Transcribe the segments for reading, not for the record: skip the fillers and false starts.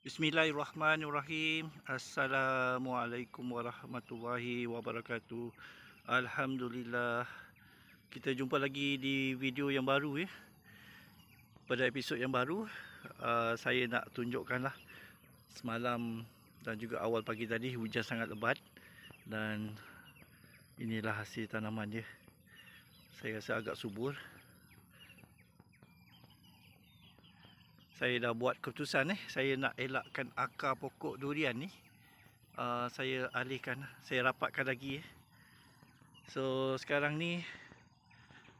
Bismillahirrahmanirrahim. Assalamualaikum warahmatullahi wabarakatuh. Alhamdulillah. Kita jumpa lagi di video yang baru ya. Pada episod yang baru, saya nak tunjukkanlah semalam dan juga awal pagi tadi hujan sangat lebat dan inilah hasil tanaman dia. Saya rasa agak subur. Saya dah buat keputusan saya nak elakkan akar pokok durian ni. Saya alihkan, saya rapatkan lagi So sekarang ni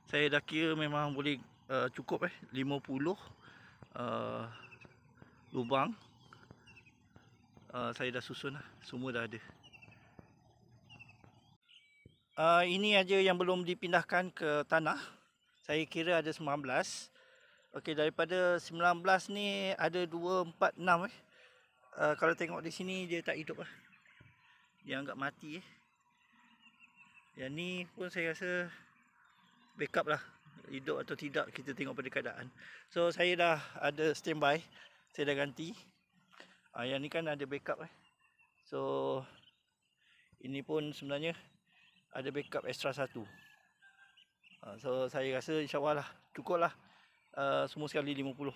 saya dah kira memang boleh cukup 50 lubang. Saya dah susun semua dah ada. Ini aja yang belum dipindahkan ke tanah. Saya kira ada 19. Okey, daripada 19 ni ada 2, 4, 6 kalau tengok di sini dia tak hidup Dia anggap mati Yang ni pun saya rasa backup lah. Hidup atau tidak kita tengok pada keadaan. So saya dah ada standby. Saya dah ganti. Yang ni kan ada backup So ini pun sebenarnya ada backup extra satu. So saya rasa insyaAllah lah cukup lah. Semua sekali 50.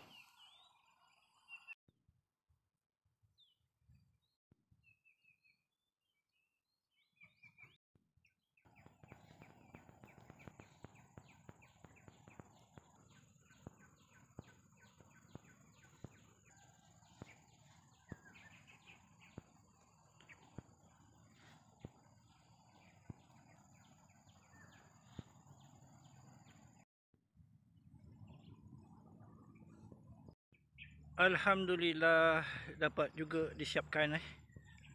Alhamdulillah dapat juga disiapkan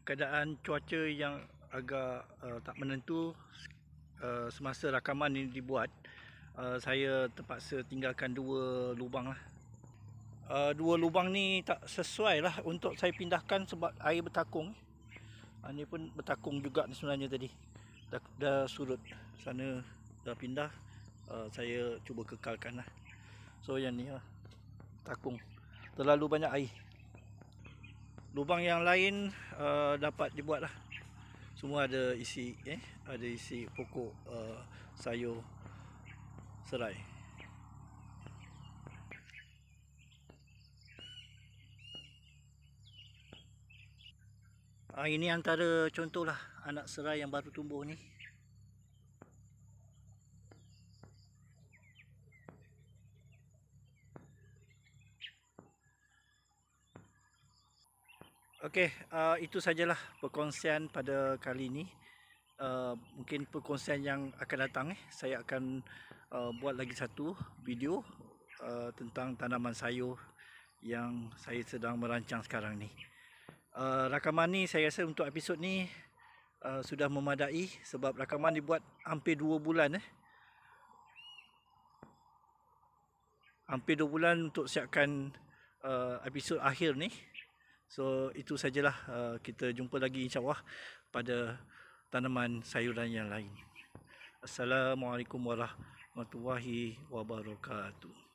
keadaan cuaca yang agak tak menentu. Semasa rakaman ini dibuat, saya terpaksa tinggalkan 2 lubang 2 lubang ni tak sesuai lah untuk saya pindahkan sebab air bertakung. Ni pun bertakung juga sebenarnya tadi. Dah surut. Sana dah pindah. Saya cuba kekalkan So yang ni takung. Terlalu banyak air. Lubang yang lain dapat dibuat Semua ada isi ada isi pokok sayur serai. Ini antara contohlah anak serai yang baru tumbuh ni. Okey, itu sajalah perkongsian pada kali ini. Mungkin perkongsian yang akan datang saya akan buat lagi satu video tentang tanaman sayur yang saya sedang merancang sekarang ni. Rakaman ni saya rasa untuk episod ni sudah memadai sebab rakaman dibuat hampir 2 bulan hampir 2 bulan untuk siapkan episod akhir ni. So itu sajalah, kita jumpa lagi insyaAllah pada tanaman sayuran yang lain. Assalamualaikum warahmatullahi wabarakatuh.